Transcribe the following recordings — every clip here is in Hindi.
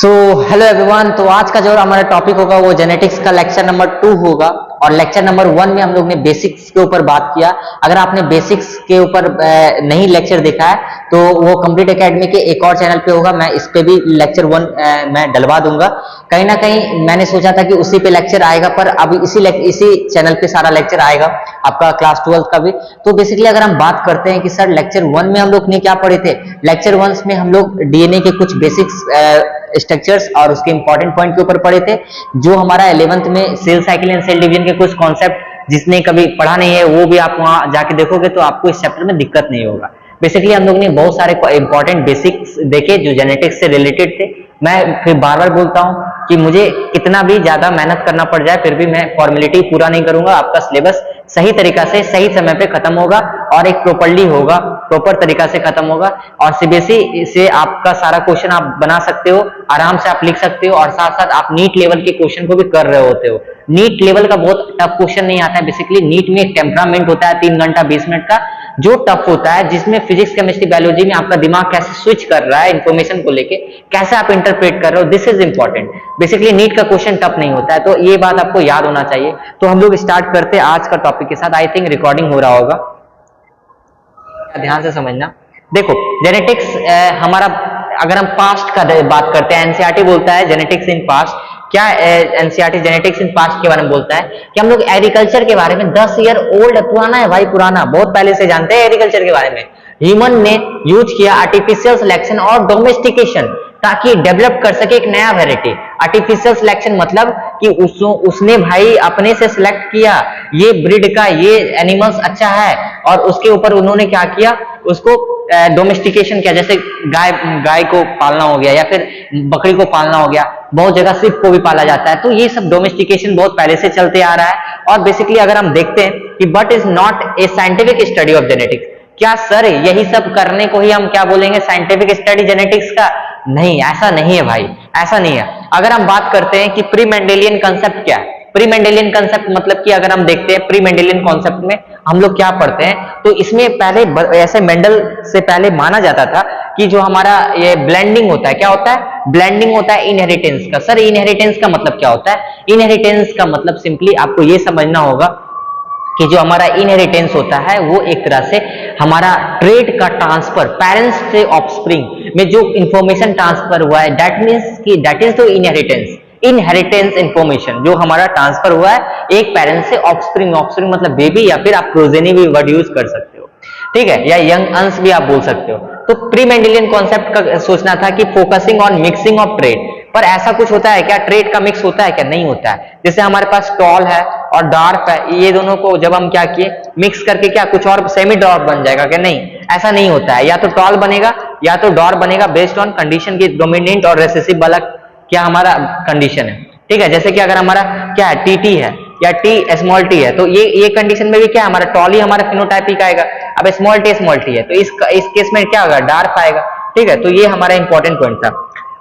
So hello everyone. तो आज का जो हमारा टॉपिक होगा वो जेनेटिक्स का लेक्चर नंबर 2 होगा और लेक्चर नंबर 1 में हम लोग ने बेसिक्स के ऊपर बात किया। अगर आपने बेसिक्स के ऊपर नहीं लेक्चर देखा है तो वो कंप्लीट एकेडमी के एक और चैनल पे होगा, मैं इस पे भी लेक्चर 1 मैं डलवा दूंगा। कहीं ना कहीं मैंने सोचा था कि उसी पे लेक्चर आएगा, पर अभी इसी चैनल पे सारा लेक्चर आएगा आपका क्लास 12 का भी। तो बेसिकली अगर हम बात करते हैं कि सर लेक्चर 1 में हम लोग ने क्या पढ़े थे, लेक्चर 1 में हम लोग डीएनए के कुछ बेसिक्स स्ट्रक्चर्स और उसके इंपॉर्टेंट पॉइंट के ऊपर पढ़े थे। जो हमारा 11th में cell cycle and cell division के कुछ कॉन्सेप्ट जिसने कभी पढ़ा नहीं है वो भी आप वहां जाके देखोगे तो आपको इस चैप्टर में दिक्कत नहीं होगा। बेसिकली हम लोग ने बहुत सारे इंपॉर्टेंट बेसिक्स देखे जो जेनेटिक्स से रिलेटेड थे। मैं फिर बार बार बोलता हूं कि मुझे कितना भी ज्यादा मेहनत करना पड़ जाए फिर भी मैं फॉर्मेलिटी पूरा नहीं करूंगा। आपका सिलेबस सही तरीका से सही समय पे खत्म होगा और एक प्रॉपर्ली होगा, प्रॉपर तरीका से खत्म होगा और सीबीएसई से आपका सारा क्वेश्चन आप बना सकते हो, आराम से आप लिख सकते हो और साथ साथ आप नीट लेवल के क्वेश्चन को भी कर रहे होते हो। नीट लेवल का बहुत टफ क्वेश्चन नहीं आता है। बेसिकली नीट में एक टेम्परामेंट होता है 3 घंटा 20 मिनट का जो टफ होता है, जिसमें फिजिक्स केमिस्ट्री बायोलॉजी में आपका दिमाग कैसे स्विच कर रहा है इंफॉर्मेशन को लेके, कैसे आप इंटरप्रेट कर रहे हो, this is important. Basically NEET का क्वेश्चन टफ नहीं होता है, तो ये बात आपको याद होना चाहिए। तो हम लोग स्टार्ट करते हैं आज का टॉपिक के साथ। आई थिंक रिकॉर्डिंग हो रहा होगा, ध्यान से समझना। देखो जेनेटिक्स हमारा, अगर हम पास्ट का बात करते हैं, एनसीईआरटी बोलता है जेनेटिक्स इन पास्ट। क्या एनसीईआरटी जेनेटिक्स इन पास्ट के बारे में बोलता है कि हम लोग एग्रीकल्चर के बारे में 10 ईयर ओल्ड, पुराना है भाई, पुराना, बहुत पहले से जानते हैं एग्रीकल्चर के बारे में। ह्यूमन ने यूज किया आर्टिफिशियल सिलेक्शन और डोमेस्टिकेशन ताकि डेवलप कर सके एक नया वैरायटी। आर्टिफिशियल सिलेक्शन मतलब कि उसने भाई अपने से सिलेक्ट किया ये ब्रीड का ये एनिमल्स अच्छा है और उसके ऊपर उन्होंने क्या किया, उसको डोमेस्टिकेशन किया। जैसे गाय को पालना हो गया या फिर बकरी को पालना हो गया, बहुत जगह सिर्फ को भी पाला जाता है। तो ये सब डोमेस्टिकेशन बहुत पहले से चलते आ रहा है। और बेसिकली अगर हम देखते हैं कि but is not a scientific study of genetics, क्या सर यही सब करने को ही हम क्या बोलेंगे साइंटिफिक स्टडी जेनेटिक्स का? नहीं, ऐसा नहीं है भाई, ऐसा नहीं है। अगर हम बात करते हैं कि प्री मेंडेलियन कंसेप्ट क्या है, प्री मेंडेलियन कंसेप्ट मतलब कि अगर हम देखते हैं प्री मेंडेलियन कॉन्सेप्ट में हम लोग क्या पढ़ते हैं, तो इसमें पहले ऐसे मेंडल से पहले माना जाता था कि जो हमारा ये ब्लेंडिंग होता है, क्या होता है? ब्लेंडिंग होता है इनहेरिटेंस का। सर इनहेरिटेंस का मतलब क्या होता है? इनहेरिटेंस का मतलब सिंपली आपको ये समझना होगा कि जो हमारा इनहेरिटेंस होता है वो एक तरह से हमारा ट्रेट का ट्रांसफर, पेरेंट्स से ऑफस्प्रिंग में जो इंफॉर्मेशन ट्रांसफर हुआ है, दैट मींस कि that is the inheritance. Inheritance information जो हमारा ट्रांसफर हुआ है एक पेरेंट्स से ऑफस्प्रिंग, ऑफस्प्रिंग मतलब बेबी या फिर आप प्रोजेनी भी वर्ड यूज कर सकते हो, ठीक है, या यंग अंश भी आप बोल सकते हो। तो प्री मेंडेलियन कॉन्सेप्ट का सोचना था कि focusing on mixing of trait, पर ऐसा कुछ होता है क्या? ट्रेट का मिक्स होता है क्या? नहीं होता है। जैसे हमारे पास टॉल है और डार्क है, ये दोनों को जब हम क्या किए मिक्स करके क्या कुछ और सेमी डॉर्क बन जाएगा क्या? नहीं, ऐसा नहीं होता है। या तो टॉल बनेगा या तो डॉर्क बनेगा बेस्ड ऑन कंडीशन की डोमिनेंट और रिसेसिव वाला क्या हमारा कंडीशन है, ठीक है। जैसे कि अगर हमारा क्या है टी है या टी स्मॉल टी है, तो ये कंडीशन में भी क्या हमारा टॉल ही हमारा फिनोटाइपिक आएगा। अब स्मॉल टी है तो इस केस में क्या होगा? डार्क आएगा, ठीक है। तो ये हमारा इंपॉर्टेंट पॉइंट था।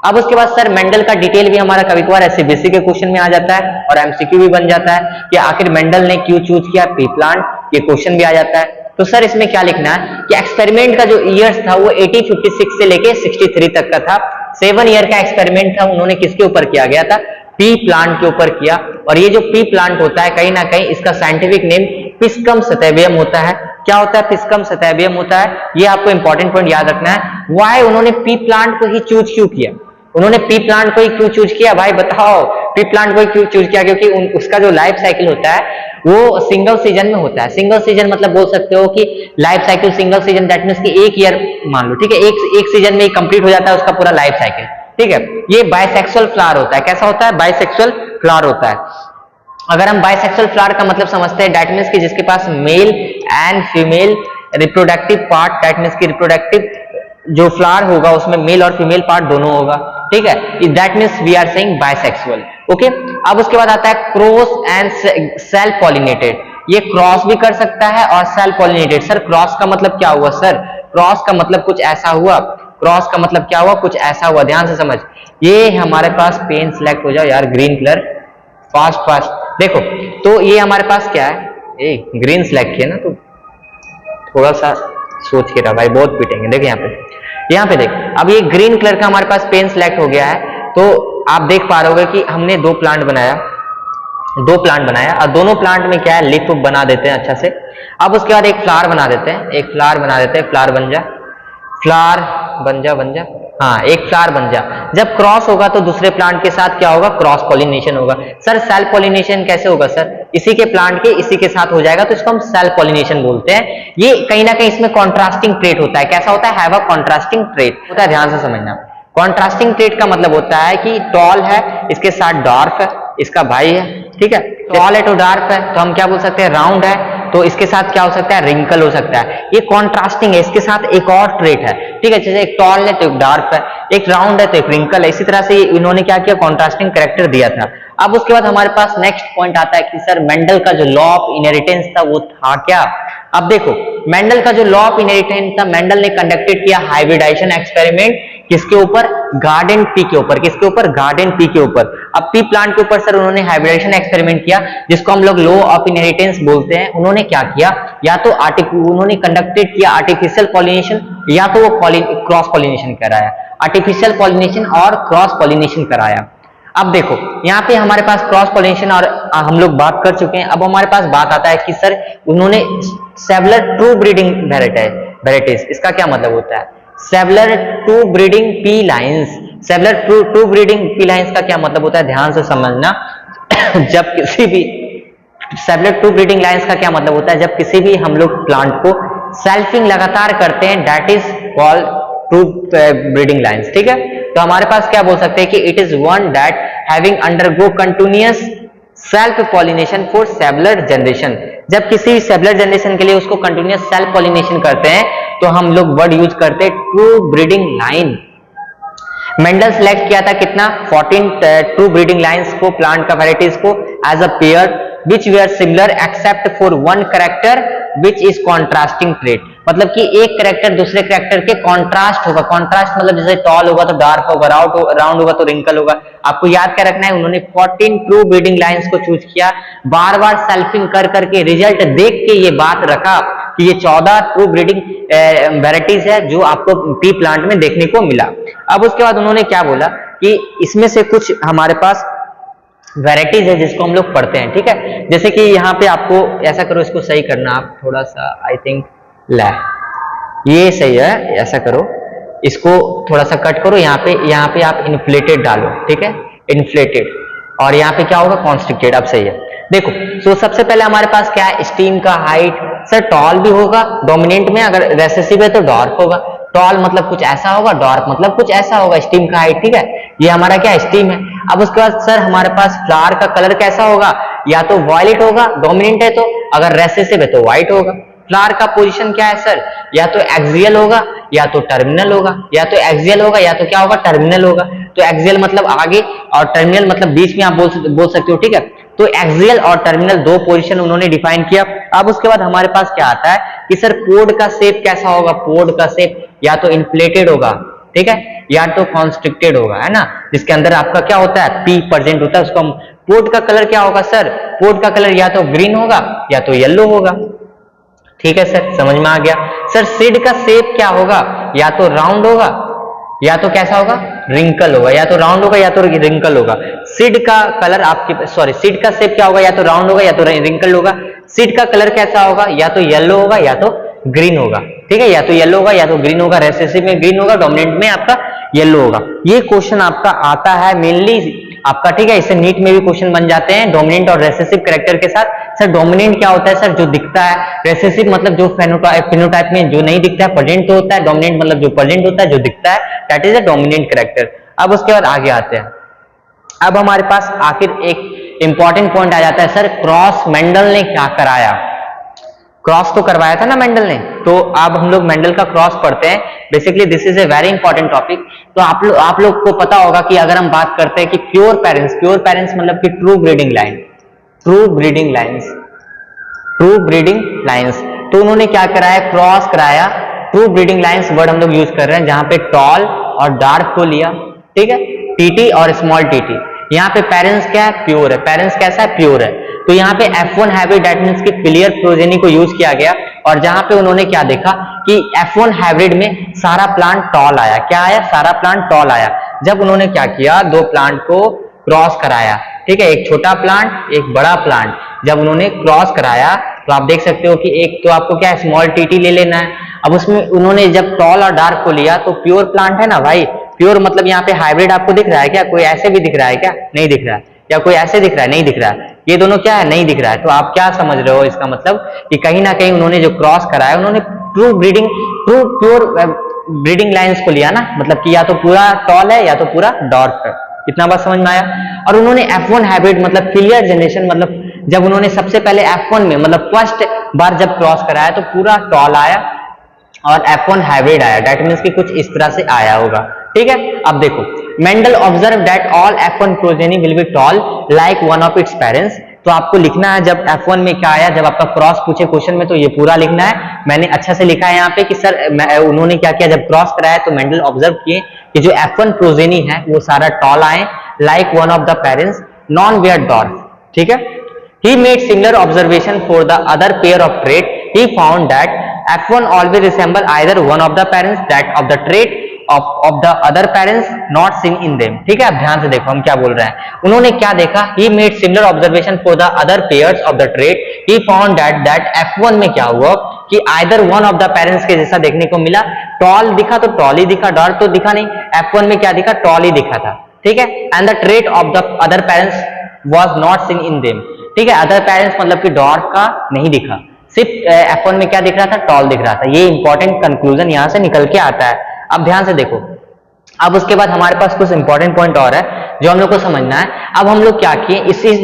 अब उसके बाद सर मेंडल का डिटेल भी हमारा कभी कभार सीबीएसई के क्वेश्चन में आ जाता है और एमसीक्यू भी बन जाता है कि आखिर मेंडल ने क्यों चूज किया पी प्लांट, ये क्वेश्चन भी आ जाता है। तो सर इसमें क्या लिखना है कि एक्सपेरिमेंट का जो ईयर्स था वो 1856 से लेके 63 तक का था। 7 ईयर का एक्सपेरिमेंट था, उन्होंने किसके ऊपर किया गया था? पी प्लांट के ऊपर किया। और ये जो पी प्लांट होता है कहीं ना कहीं इसका साइंटिफिक नेम पिस्कम सतैवियम होता है। क्या होता है? पिस्कम सतैवियम होता है। ये आपको इंपॉर्टेंट पॉइंट याद रखना है। व्हाई उन्होंने पी प्लांट को ही चूज क्यों किया? उन्होंने पी प्लांट को ही क्यों चूज किया भाई बताओ? पी प्लांट को ही क्यों चूज किया? क्योंकि उसका जो लाइफ साइकिल होता है वो सिंगल सीजन में होता है। सिंगल सीजन मतलब बोल सकते हो कि life cycle single season, that means कि एक ईयर मान लो, ठीक है, एक सीजन में कंप्लीट हो जाता है उसका पूरा लाइफ साइकिल, ठीक है। ये बाइसेक्सुअल फ्लावर होता है। कैसा होता है? बाइसेक्सुअल फ्लावर होता है। अगर हम बाइसेक्सुअल फ्लावर का मतलब समझते हैं, दैट मींस कि जिसके पास male and female reproductive part, that means कि रिप्रोडक्टिव जो फ्लावर होगा उसमें मेल और फीमेल पार्ट दोनों होगा, ठीक है। That means we are saying bisexual, okay. अब उसके बाद आता है क्रॉस एंड सेल्फ पॉलिनेटेड। ये क्रॉस भी कर सकता है और सेल्फ पॉलिनेटेड। सर क्रॉस का मतलब क्या हुआ? सर क्रॉस का मतलब कुछ ऐसा हुआ, क्रॉस का मतलब क्या हुआ? कुछ ऐसा हुआ। ध्यान से समझ। ये हमारे पास पेन सिलेक्ट हो जाओ यार, ग्रीन कलर, फास्ट फास्ट देखो। तो ये हमारे पास क्या है? ग्रीन सिलेक्ट किया ना, तो थोड़ा सा सोच के रहा भाई, बहुत पीटेंगे। देखो यहाँ पे देख, अब ये ग्रीन कलर का हमारे पास पेन सिलेक्ट हो गया है। तो आप देख पा रहे होगे कि हमने दो प्लांट बनाया और दोनों प्लांट में क्या है, लीफ बना देते हैं अच्छा से। अब उसके बाद एक फ्लावर बना देते हैं, फ्लावर बन जा, हाँ एक फ्लावर बन जा। जब क्रॉस होगा तो दूसरे प्लांट के साथ क्या होगा, क्रॉस पॉलिनेशन होगा। सर सेल्फ पॉलिनेशन कैसे होगा सर, इसी के प्लांट के इसी के साथ हो जाएगा, तो इसको हम सेल्फ पॉलिनेशन बोलते हैं। ये कहीं ना कहीं इसमें कॉन्ट्रास्टिंग ट्रेट होता है। कैसा होता है, हैव अ कॉन्ट्रास्टिंग ट्रेट होता है, ध्यान से समझना। कॉन्ट्रास्टिंग ट्रेट का मतलब होता है कि टॉल है, इसके साथ डार्क है, इसका भाई है, ठीक है। टॉल है तो डार्क है, तो हम क्या बोल सकते हैं, राउंड है, तो इसके साथ क्या हो सकता है, रिंकल हो सकता है। ये कॉन्ट्रास्टिंग है, इसके साथ एक और ट्रेट है, ठीक है। जैसे एक टॉल है तो एक डार्क है, एक राउंड है तो एक रिंकल है। इसी तरह से इन्होंने क्या किया, कॉन्ट्रास्टिंग कैरेक्टर दिया था। अब उसके बाद हमारे पास नेक्स्ट पॉइंट आता है कि सर मेंडल का जो लॉ ऑफ इनहेरिटेंस था वो था क्या। अब देखो मेंडल का जो लॉ ऑफ इनहेरिटेंस था, मेंडल ने कंडक्टेड किया हाइब्रिडाइजेशन एक्सपेरिमेंट, किसके ऊपर, गार्डन पी के ऊपर। किसके ऊपर, गार्डन पी के ऊपर। अब पी प्लांट के ऊपर सर उन्होंने हाइब्रिडाइजेशन एक्सपेरिमेंट किया, जिसको हम लोग लॉ ऑफ इनहेरिटेंस बोलते हैं। उन्होंने क्या किया, या तो उन्होंने कंडक्टेड किया आर्टिफिशियल पॉलिनेशन, या तो वो क्रॉस पॉलिनेशन कराया, आर्टिफिशियल पॉलिनेशन और क्रॉस पॉलिनेशन कराया। अब देखो यहाँ पे हमारे पास क्रॉस पॉलिनेशन और हम लोग बात कर चुके हैं। अब हमारे पास बात आता है कि सर उन्होंने सेवरल ट्रू ब्रीडिंग वेराइटीज, इसका क्या मतलब होता है, several true breeding P lines. Several true breeding P lines का क्या मतलब होता है, ध्यान से समझना। जब किसी भी सेवरल ट्रू ब्रीडिंग लाइन्स का क्या मतलब होता है, जब किसी भी हम लोग प्लांट को सेल्फिंग लगातार करते हैं, that is called true breeding lines, ठीक है। तो हमारे पास क्या बोल सकते हैं कि it is one that having undergo continuous self pollination for several generation. जब किसी सेवरल जनरेशन के लिए उसको कंटिन्यूअस सेल्फ पॉलिनेशन करते हैं तो हम लोग वर्ड यूज करते हैं true breeding line. Mendel select किया था कितना, 14 ट्रू ब्रीडिंग लाइंस को, प्लांट का वेराइटीज को as a pair which were similar except for one character which is contrasting trait। मतलब कि एक कैरेक्टर दूसरे कैरेक्टर के कॉन्ट्रास्ट होगा। कॉन्ट्रास्ट मतलब जैसे टॉल होगा तो डार्क होगा, राउंड होगा तो रिंकल होगा। आपको याद क्या रखना है, उन्होंने 14 ट्रू ब्रीडिंग लाइंस को चूज किया, बार बार सेल्फिंग कर करके रिजल्ट देख के ये बात रखा कि ये 14 ट्रू ब्रीडिंग वेराइटीज है जो आपको पी प्लांट में देखने को मिला। अब उसके बाद उन्होंने क्या बोला कि इसमें से कुछ हमारे पास वेराइटीज है जिसको हम लोग पढ़ते हैं, ठीक है। जैसे कि यहाँ पे आपको ऐसा करो, इसको सही करना आप थोड़ा सा, आई थिंक ये सही है, ऐसा करो, इसको थोड़ा सा कट करो, यहाँ पे आप इन्फ्लेटेड डालो, ठीक है, इन्फ्लेटेड, और यहाँ पे क्या होगा, कॉन्स्ट्रिक्टेड। अब सही है, देखो। सो सबसे पहले हमारे पास क्या है, स्टीम का हाइट, सर टॉल भी होगा डोमिनेंट में, अगर रेसेसिव है तो डार्क होगा। टॉल मतलब कुछ ऐसा होगा, डार्क मतलब कुछ ऐसा होगा, स्टीम का हाइट, ठीक है। ये हमारा क्या, स्टीम है। अब उसके बाद सर हमारे पास फ्लावर का कलर कैसा होगा, या तो वायलेट होगा डोमिनेंट है तो, अगर रेसेसिव है तो व्हाइट होगा। फ्लावर का पोजीशन क्या है सर, या तो एक्सियल होगा या तो टर्मिनल होगा, या तो एक्सियल होगा या तो क्या होगा, टर्मिनल होगा। तो एक्सियल मतलब आगे और टर्मिनल मतलब बीच में आप बोल सकते हो, ठीक है। तो एक्सियल और टर्मिनल दो पोजीशन उन्होंने डिफाइन किया। अब उसके बाद हमारे पास क्या आता है कि सर पोड का शेप कैसा होगा, पोड का शेप या तो इन्फ्लेटेड होगा, ठीक है, या तो कॉन्स्ट्रिक्टेड होगा, है ना, जिसके अंदर आपका क्या होता है, पी प्रेजेंट होता है। उसको पोड का कलर क्या होगा सर, पोड का कलर या तो ग्रीन होगा या तो येलो होगा, ठीक है सर, समझ में आ गया। सर सीड का शेप क्या होगा, या तो राउंड होगा या तो कैसा होगा, रिंकल होगा, या तो राउंड होगा या तो रिंकल होगा। सीड का कलर आपके सीड का शेप क्या होगा, या तो राउंड होगा या तो रिंकल होगा। सीड का कलर कैसा होगा, या तो येलो होगा या तो ग्रीन होगा, ठीक है, या तो येलो होगा या तो ग्रीन होगा। रेसेसिव में ग्रीन होगा, डोमिनेंट में आपका येलो होगा। ये क्वेश्चन आपका आता है मेनली आपका, ठीक है। इससे नीट में भी क्वेश्चन बन जाते हैं डोमिनेंट और रेसेसिव कैरेक्टर के साथ। सर डोमिनेंट क्या होता है सर, जो दिखता है। रेसेसिव मतलब जो फेनोटाइप में जो नहीं दिखता है, प्रेजेंट तो होता है। डोमिनेंट मतलब जो प्रेजेंट होता है, जो दिखता है, that is a dominant character. अब उसके बाद आगे आते हैं। अब हमारे पास आखिर एक इंपॉर्टेंट पॉइंट आ जाता है, सर क्रॉस मेंडल ने क्या कराया। क्रॉस तो करवाया था ना मेंडल ने, तो अब हम लोग मेंडल का क्रॉस पढ़ते हैं। Basically this is a very important topic. तो आप लोग को पता होगा कि अगर हम बात करते हैं कि प्योर पेरेंट्स मतलब कि ट्रू ब्रीडिंग लाइन्स, तो उन्होंने क्या कराया, क्रॉस कराया। ट्रू ब्रीडिंग लाइन्स वर्ड हम लोग यूज कर रहे हैं, जहां पे टॉल और डार्क को लिया, ठीक है, टीटी और स्मॉल टीटी। यहाँ पे पेरेंट्स क्या है, प्योर है। पेरेंट्स कैसा है, प्योर है। तो यहाँ पे F1 हाइब्रिड दैट मींस कि फिलियर प्रोजेनी को यूज किया गया, और जहां पे उन्होंने क्या देखा कि F1 हाइब्रिड में सारा प्लांट टॉल आया। क्या आया, सारा प्लांट टॉल आया। जब उन्होंने क्या किया, दो प्लांट को क्रॉस कराया, ठीक है, एक छोटा प्लांट एक बड़ा प्लांट, जब उन्होंने क्रॉस कराया तो आप देख सकते हो कि एक तो आपको क्या है, स्मॉल टीटी ले लेना है। अब उसमें उन्होंने जब टॉल और डार्क को लिया तो प्योर प्लांट है ना भाई, प्योर मतलब यहाँ पे हाइब्रिड आपको दिख रहा है क्या, कोई ऐसे भी दिख रहा है क्या, नहीं दिख रहा है, या कोई ऐसे दिख रहा है, नहीं दिख रहा है, ये दोनों क्या है, नहीं दिख रहा है। तो आप क्या समझ रहे हो, इसका मतलब कि कहीं ना कहीं उन्होंने जो क्रॉस कराया, उन्होंने true breeding, true pure breeding lines को लिया ना, मतलब कि या तो पूरा टॉल है या तो पूरा डॉर्क है। इतना बात समझ में आया। और उन्होंने F1 हाइब्रिड मतलब फिलियर जनरेशन, मतलब जब उन्होंने सबसे पहले F1 में मतलब फर्स्ट बार जब क्रॉस कराया तो पूरा टॉल आया और F1 हाइब्रिड आया, दैट मींस कि कुछ इस तरह से आया होगा, ठीक है। अब देखो, Mendel observe that all F1 progeny will be toll like one of its parents. तो आपको लिखना है जब F1 में क्या आया, जब आपका क्रॉस पूछे क्वेश्चन में तो ये पूरा लिखना है। मैंने अच्छा से लिखा है यहाँ पे कि सर उन्होंने क्या किया, जब क्रॉस कराया तो मेंडल ऑब्जर्व किए कि जो F1 प्रोजेनी है वो सारा टॉल आए like one of the parents none were dwarf, ठीक है। He made similar observation for the other pair of trait. He found that F1 always resemble either one of the parents, that of the trait of the other parents not seen in them, ठीक है। अब ध्यान से देखो हम क्या बोल रहे हैं। उन्होंने क्या देखा, He made similar observation for the other pairs of the trait. He found that F1 में क्या हुआ कि either one of the parents के जैसा देखने को मिला, टॉल दिखा तो टॉल ही दिखा, डॉर्क तो दिखा नहीं। F1 में क्या दिखा, टॉल ही दिखा था, ठीक है। And the trait of the other parents was not seen in them, ठीक है। अदर पेरेंट्स मतलब कि डॉर्क का नहीं दिखा, सिर्फ F1 में क्या दिख रहा था, टॉल दिख रहा था। ये इंपॉर्टेंट कंक्लूजन यहां से निकल के आता है। अब ध्यान से देखो, अब उसके बाद हमारे पास कुछ इंपॉर्टेंट पॉइंट और है जो हम लोग को समझना है। अब हम लोग क्या किए,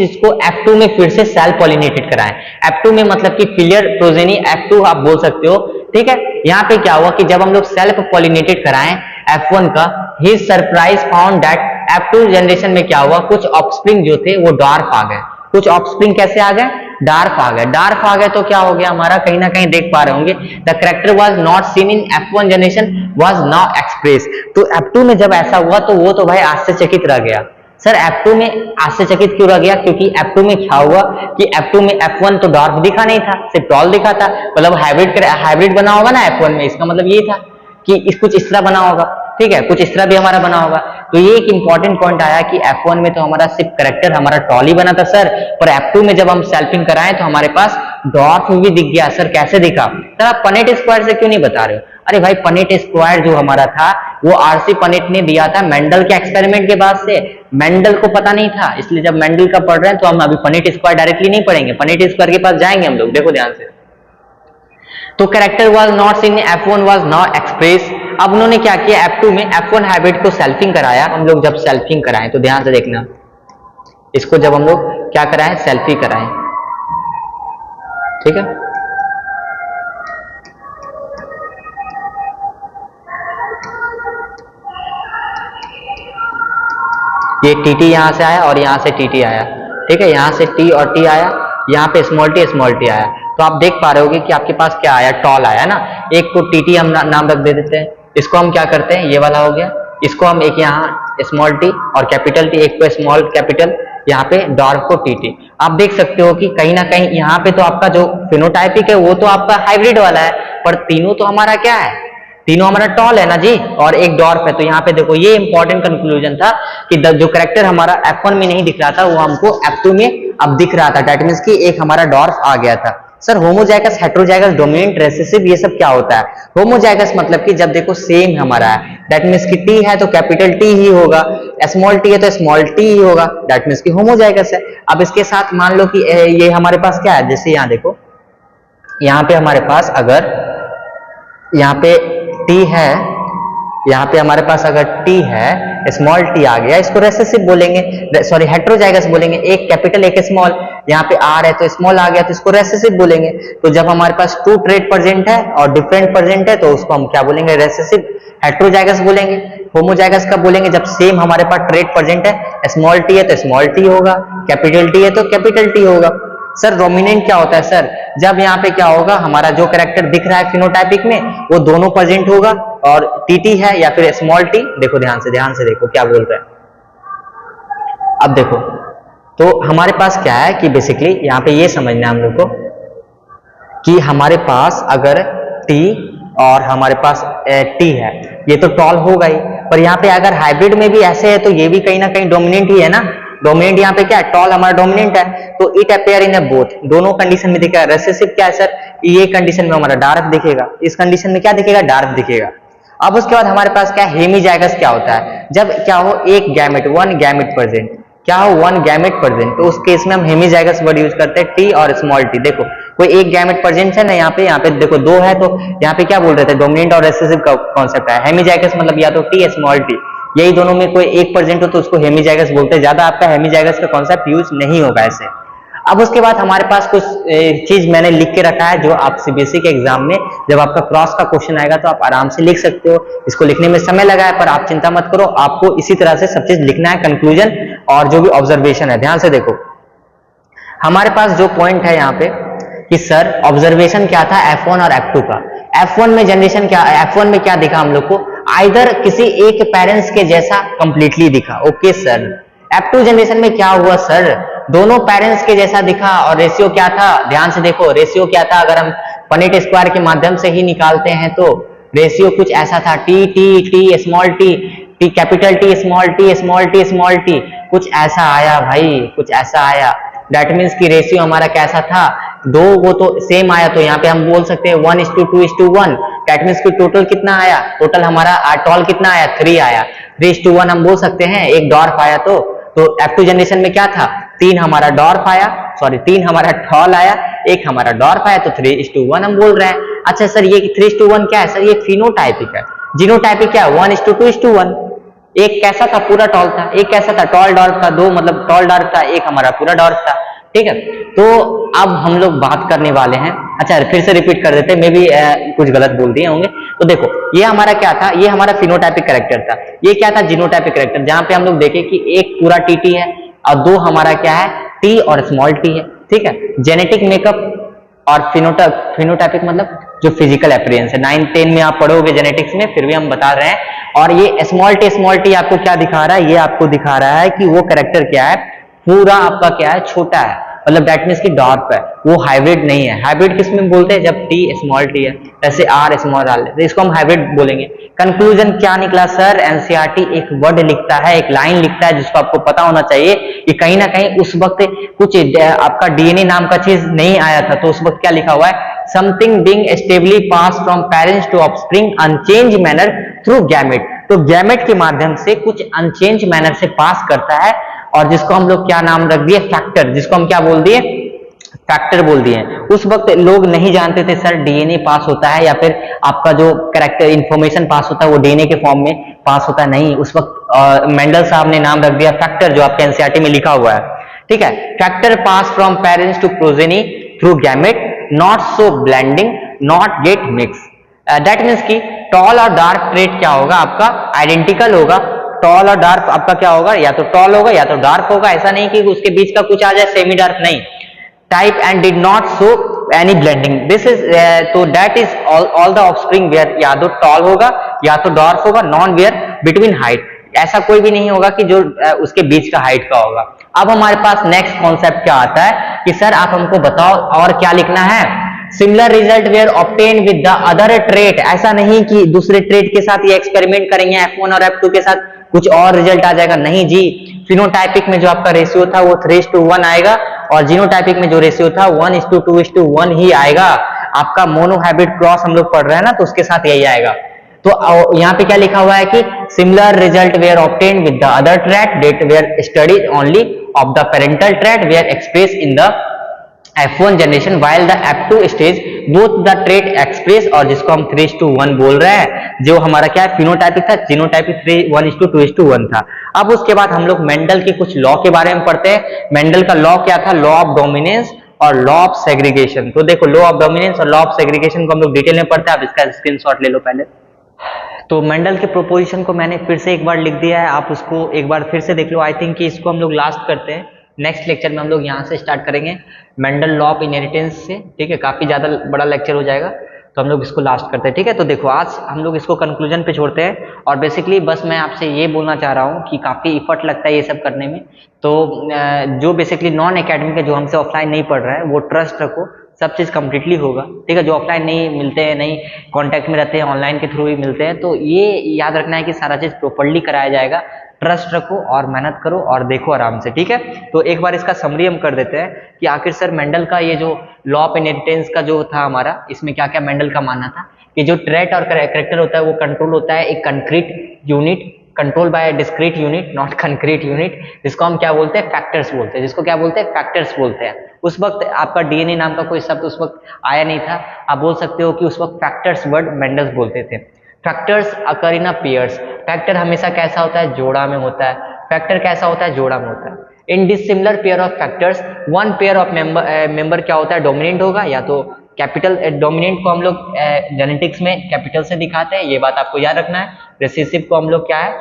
इसको F2 में फिर से सेल्फ पॉलिनेटेड कराएं। F2 में मतलब कि फिलियर प्रोजेनी F2 आप बोल सकते हो, ठीक है। यहाँ पे क्या हुआ कि जब हम लोग सेल्फ पॉलिनेटेड कराएं F1 का, ही surprise found that F2 generation में क्या हुआ, कुछ ऑफस्प्रिंग जो थे वो डार्क आ गए। कुछ ऑफस्प्रिंग कैसे आ गए, डार्क आ गए। डार्क आ गए तो क्या हो गया हमारा, कहीं ना कहीं देख पा रहे होंगे, the character was not seen in F1 generation was now express. तो F2 में जब ऐसा हुआ तो वो तो भाई आश्चर्यचकित रह गया। सर F2 में आश्चर्यचकित क्यों रह गया, क्योंकि F2 में क्या हुआ कि F2 में F1 तो डार्क दिखा नहीं था, सिर्फ टॉल दिखा था, मतलब हाइब्रिड बना होगा ना F1 में, इसका मतलब ये था कि कुछ इस तरह बना होगा, ठीक है, कुछ इस तरह भी हमारा बना होगा। तो ये एक इंपॉर्टेंट पॉइंट आया कि F1 में तो हमारा सिर्फ करेक्टर हमारा टॉल ही बना था सर, पर F2 में जब हम सेल्फिंग कराएं तो हमारे पास डॉर्फ भी दिख गया। सर कैसे दिखा, सर आप पनेट स्क्वायर से क्यों नहीं बता रहे हो? अरे भाई पनेट स्क्वायर जो हमारा था वो आरसी पनेट ने दिया था मेंडल के एक्सपेरिमेंट के बाद से, मेंडल को पता नहीं था, इसलिए जब मेंडल का पढ़ रहे हैं तो हम अभी पनेट स्क्वायर डायरेक्टली नहीं पढ़ेंगे, पनेट स्क्वायर के पास जाएंगे हम लोग। देखो ध्यान से, तो character was not seen F1 was now express. अब उन्होंने क्या किया, F2 में F1 हाइब्रिड को सेल्फिंग कराया। हम लोग जब सेल्फिंग कराएं तो ध्यान से देखना, इसको जब हम लोग क्या कराएं, सेल्फी कराएं, ठीक है। ये टीटी यहां से आया और यहां से टीटी आया, ठीक है, यहां से टी और टी आया, यहाँ पे स्मॉल टी आया। तो आप देख पा रहे होगे कि आपके पास क्या आया, टॉल आया ना। एक को टीटी हम नाम रख दे देते हैं, इसको हम क्या करते हैं, ये वाला हो गया, इसको हम एक यहाँ स्मॉल टी और कैपिटल टी, एक को स्मॉल कैपिटल, यहाँ पे डॉर्क को टीटी। आप देख सकते हो कि कहीं ना कहीं यहाँ पे तो आपका जो फिनोटाइपिक है वो तो आपका हाइब्रिड वाला है, पर तीनों तो हमारा क्या है, तीनों हमारा टॉल है ना जी, और एक डॉर्फ है। तो यहाँ पे देखो ये इंपॉर्टेंट कंक्लूजन था कि जो करेक्टर हमारा F1 में नहीं दिख रहा था वो हमको F2 में अब दिख रहा था, दैट मींस कि एक हमारा डॉर्फ आ गया था। Sir homozygous, heterozygous, dominant, recessive, ये सब क्या होता है? होमोजाइगस मतलब कि जब देखो सेम हमारा है, दैट मींस कि टी है तो कैपिटल टी ही होगा, स्मॉल टी है तो स्मॉल टी ही होगा, दैट मींस कि होमोजाइगस है। अब इसके साथ मान लो कि ये हमारे पास क्या है, जैसे यहाँ देखो, यहाँ पे हमारे पास अगर यहाँ पे टी है, यहाँ पे हमारे पास अगर टी है, स्मॉल टी आ गया, इसको रेसेसिव बोलेंगे, सॉरी हेटेरोजाइगस बोलेंगे, एक कैपिटल एक स्मॉल, यहाँ पे आर है तो स्मॉल आ गया तो इसको रेसेसिव बोलेंगे। तो जब हमारे पास टू ट्रेट प्रेजेंट है और डिफरेंट प्रेजेंट है तो उसको हम क्या बोलेंगे, रेसेसिव हेटेरोजाइगस बोलेंगे। होमोजाइगस का बोलेंगे जब सेम हमारे पास ट्रेट प्रेजेंट है, स्मॉल टी है तो स्मॉल टी होगा, कैपिटल टी है तो कैपिटल टी होगा। सर डोमिनेंट क्या होता है सर, जब यहाँ पे क्या होगा, हमारा जो कैरेक्टर दिख रहा है फिनोटाइपिक में वो दोनों प्रेजेंट होगा, और टीटी है या फिर स्मॉल टी। देखो ध्यान से देखो क्या बोल रहे हैं। अब देखो तो हमारे पास क्या है कि बेसिकली यहाँ पे ये समझना है हम लोग को कि हमारे पास अगर टी और हमारे पास टी है, ये तो टॉल होगा ही, पर यहाँ पे अगर हाइब्रिड में भी ऐसे है तो ये भी कहीं ना कहीं डोमिनेंट ही है ना। डोमिनेंट यहाँ पे क्या है, टॉल हमारा डोमिनेंट है, तो it appear in A both, दोनों कंडीशन में दिखेगा। रिसेसिव क्या है सर, ये कंडीशन में हमारा डार्क दिखेगा, इस कंडीशन में क्या दिखेगा, डार्क दिखेगा। अब उसके बाद हमारे पास क्या हेमीजाइगस क्या होता है, जब क्या हो एक गैमेट, वन गैमेट प्रेजेंट, क्या हो वन गैमेट प्रेजेंट, तो उस केस में हम हेमीजाइगस वर्ड यूज करते हैं, टी और स्मॉल टी। देखो कोई एक गैमेट प्रेजेंट है ना, यहाँ पे देखो दो है, तो यहाँ पे क्या बोल रहे थे, डोमिनेंट और रिसेसिव का कॉन्सेप्ट है। हेमीजाइगस मतलब या तो टी या स्मॉल टी, यही दोनों में कोई एक प्रेजेंट हो तो उसको हेमीजाइगस बोलते हैं। ज्यादा आपका हेमीजाइगस का कॉन्सेप्ट यूज नहीं होगा ऐसे। अब उसके बाद हमारे पास कुछ चीज मैंने लिख के रखा है जो आप सीबीएसई के एग्जाम में जब आपका क्रॉस का क्वेश्चन आएगा तो आप आराम से लिख सकते हो। इसको लिखने में समय लगा है पर आप चिंता मत करो, आपको इसी तरह से सब चीज लिखना है, कंक्लूजन और जो भी ऑब्जर्वेशन है। ध्यान से देखो हमारे पास जो पॉइंट है यहाँ पे कि सर ऑब्जर्वेशन क्या था F1 और F2 का। F1 में जनरेशन क्या, F1 में क्या दिखा हम लोग को, आइदर किसी एक पेरेंट्स के जैसा कंप्लीटली दिखा, ओके सर। F2 जनरेशन में क्या हुआ सर, दोनों पेरेंट्स के जैसा दिखा और रेशियो क्या था, ध्यान से देखो रेशियो क्या था, अगर हम पनेट स्क्वायर के माध्यम से ही निकालते हैं तो रेशियो कुछ ऐसा था, T T T small T, T capital T small T small T small T, कुछ ऐसा आया भाई, कुछ ऐसा आया। दैट मीन्स की रेशियो हमारा कैसा था, दो वो तो सेम आया, तो यहाँ पे हम बोल सकते हैं 1:2:1। दैट मीन्स की टोटल कितना आया, टोटल हमारा टॉल कितना आया, 3 आया, 3:1 हम बोल सकते हैं। एक डॉर्फ आया तो F2 जनरेशन में क्या था, 3 हमारा डॉर्फ आया, सॉरी 3 हमारा टॉल आया, एक हमारा डॉर्फ आया, तो 3:1 हम बोल रहे हैं। अच्छा सर ये 3:1 क्या है सर, ये फिनोटाइपिक है। जीनोटाइपिक क्या है, 1:2:1। एक कैसा था, पूरा टॉल था, एक कैसा था, टॉल डॉर्फ था, दो मतलब टॉल डॉर्फ था, एक हमारा पूरा डॉर्फ था, ठीक है। तो अब हम लोग बात करने वाले हैं, अच्छा फिर से रिपीट कर देते हैं, मे भी कुछ गलत बोल दिए होंगे। तो देखो ये हमारा क्या था, ये हमारा फिनोटाइपिक कैरेक्टर था, ये क्या था, जीनोटाइपिक कैरेक्टर, जहां पे हम लोग देखें कि एक पूरा टीटी है और दो हमारा क्या है, टी और स्मॉल टी है, ठीक है। जेनेटिक मेकअप और फिनोटाइपिक मतलब जो फिजिकल अपीयरेंस है, 9-10 में आप पढ़ोगे जेनेटिक्स में, फिर भी हम बता रहे हैं। और ये स्मॉल टी आपको क्या दिखा रहा है, ये आपको दिखा रहा है कि वो कैरेक्टर क्या है, पूरा आपका क्या है, छोटा है, मतलब दैट मीन्स की डॉर्फ है, वो हाइब्रिड नहीं है। हाइब्रिड किस में बोलते हैं, जब टी स्मॉल टी है, जैसे आर स्मॉल आर, तो इसको हम हाइब्रिड बोलेंगे। कंक्लूजन क्या निकला सर, एनसीईआरटी एक वर्ड लिखता है, एक लाइन लिखता है जिसको आपको पता होना चाहिए कि कहीं ना कहीं उस वक्त कुछ आपका डीएनए नाम का चीज नहीं आया था, तो उस वक्त क्या लिखा हुआ है, something being stably passed from parents to offspring unchanged manner through gamete. तो गैमेट के माध्यम से कुछ अनचेंज मैनर से पास करता है, और जिसको हम लोग क्या नाम रख दिए, फैक्टर, जिसको हम क्या बोल दिए, फैक्टर बोल दिए। उस वक्त लोग नहीं जानते थे सर डीएनए पास होता है या फिर आपका जो कैरेक्टर इंफॉर्मेशन पास होता है वो डीएनए के फॉर्म में पास होता नहीं। उस वक्त मेंडल साहब ने नाम रख दिया फैक्टर, जो आपके एनसीईआरटी में लिखा हुआ है, ठीक है। Factor pass from parents to progeny through gamete, not so blending, not get mix. That means की टॉल और डार्क ट्रेट क्या होगा, आपका आइडेंटिकल होगा। टॉल और डार्क आपका क्या होगा, या तो टॉल होगा या तो डार्क होगा, ऐसा नहीं कि उसके बीच का कुछ आ जाए सेमी डार्क, नहीं। Type and did not show any blending, this is, तो that is all the offspring where या तो टॉल होगा या तो डार्क होगा, नॉन वेयर बिटवीन हाइट, ऐसा कोई भी नहीं होगा कि जो उसके बीच का हाइट का होगा। अब हमारे पास नेक्स्ट कॉन्सेप्ट क्या आता है कि सर आप हमको बताओ और क्या लिखना है, similar result were obtain with the other trait. ऐसा नहीं कि दूसरे ट्रेट के साथ ये एक्सपेरिमेंट करेंगे F1 और F2 के साथ कुछ और रिजल्ट आ जाएगा, नहीं जी। फिनोटाइपिक में जो आपका रेशियो था वो 3:1 आएगा, और जीनोटाइपिक में जो रेशियो था 1:2:1 ही आएगा। आपका मोनोहाइब्रिड क्रॉस हम लोग पढ़ रहे हैं ना, तो उसके साथ यही आएगा। तो यहाँ पे क्या लिखा हुआ है कि similar result were obtain with the other trait that were studied only of the parental trait were express in the F1 generation while the F2 stage both the trait express, और जिसको हम 3:1 बोल रहे हैं, जो हमारा क्या है फिनोटाइपिक था, जीनोटाइपिक 1:2:1 था। अब उसके बाद हम लोग मेंडल के कुछ लॉ के बारे में पढ़ते हैं। मेंडल का लॉ क्या था, लॉ ऑफ डोमिनेंस और लॉ ऑफ सेग्रीगेशन। तो देखो लॉ ऑफ डोमिनेंस और लॉ ऑफ सेग्रीगेशन को हम लोग डिटेल में पढ़ते हैं, आप इसका स्क्रीनशॉट ले लो पहले। तो मेंडल के प्रोपोजिशन को मैंने फिर से एक बार लिख दिया है, आप उसको एक बार फिर से देख लो। आई थिंक कि इसको हम लोग लास्ट करते हैं, नेक्स्ट लेक्चर में हम लोग यहाँ से स्टार्ट करेंगे मेंडल लॉ ऑफ इनहेरिटेंस से, ठीक है। काफी ज्यादा बड़ा लेक्चर हो जाएगा, तो हम लोग इसको लास्ट करते हैं, ठीक है। तो देखो आज हम लोग इसको कंक्लूजन पे छोड़ते हैं, और बेसिकली बस मैं आपसे ये बोलना चाह रहा हूँ कि काफी इफर्ट लगता है ये सब करने में। तो जो बेसिकली नॉन एकेडमिक है, जो हमसे ऑफलाइन नहीं पढ़ रहा है, वो ट्रस्ट रखो, सब चीज़ कम्प्लीटली होगा, ठीक है। जो ऑफलाइन नहीं मिलते हैं, नहीं कांटेक्ट में रहते हैं, ऑनलाइन के थ्रू ही मिलते हैं, तो ये याद रखना है कि सारा चीज़ प्रॉपर्ली कराया जाएगा। ट्रस्ट रखो और मेहनत करो और देखो आराम से, ठीक है। तो एक बार इसका समरी हम कर देते हैं कि आखिर सर मेंडल का ये जो लॉ ऑफ इनहेरिटेंस का जो था हमारा, इसमें क्या क्या मेंडल का मानना था कि जो ट्रेट और कैरेक्टर होता है वो कंट्रोल होता है एक concrete unit, control by discrete unit, not concrete unit, जिसको हम क्या बोलते हैं, फैक्टर्स बोलते हैं, जिसको क्या बोलते हैं, फैक्टर्स बोलते हैं। उस वक्त आपका डीएनए नाम का कोई शब्द उस वक्त आया नहीं था, आप बोल सकते हो कि उस वक्त फैक्टर्स वर्ड मेंडल्स बोलते थे। फैक्टर्स अकर इन अ पेयर्स, फैक्टर हमेशा कैसा होता है, जोड़ा में होता है। फैक्टर कैसा होता है, जोड़ा में होता है। In dissimilar pair of factors, one pair of member क्या होता है, डोमिनेंट होगा, या तो कैपिटल डोमिनेंट को हम लोग जेनेटिक्स में कैपिटल से दिखाते हैं, ये बात आपको याद रखना है। रिसेसिव को हम लोग क्या है,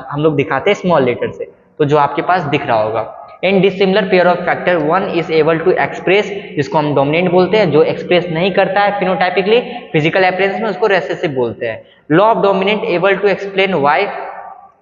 हम लोग दिखाते हैं स्मॉल लेटर से, तो जो आपके पास दिख रहा होगा। In dissimilar pair of factor one is able to express, जिसको हम डोमिनेंट बोलते हैं, जो एक्सप्रेस नहीं करता है फिनोटाइपिकली फिजिकल अपीयरेंस में, उसको रेसेसिव बोलते हैं। Law of dominant able to explain why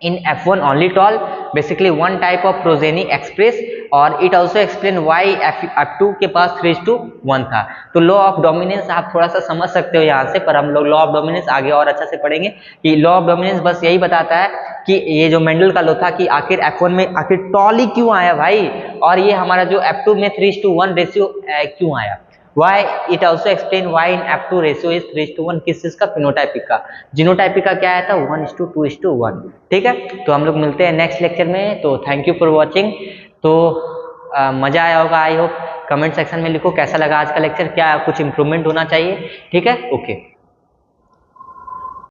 in F1 only tall, basically one type of progeny express, और it also explain why F2 के पास 3:1 था। तो लॉ ऑफ डोमिनेंस आप थोड़ा सा समझ सकते हो यहाँ से, पर हम लोग लॉ ऑफ डोमिनेंस आगे और अच्छा से पढ़ेंगे कि लॉ ऑफ डोमिनेंस बस यही बताता है कि ये जो मेंडल का लॉ था कि आखिर F1 में आखिर टॉल ही क्यों आया भाई, और ये हमारा जो F2 में 3:1 रेशियो क्यों आया। Why it also explain why in F2 ratio is 3:1, किस चीज का, फिनोटाइपिक का। जीनोटाइपिक का क्या आया था, 1:2:1, ठीक है। तो हम लोग मिलते हैं नेक्स्ट लेक्चर में, तो थैंक यू फॉर वॉचिंग। तो मजा आया होगा, आई होप। कमेंट सेक्शन में लिखो कैसा लगा आज का लेक्चर, क्या कुछ इंप्रूवमेंट होना चाहिए, ठीक है। ओके।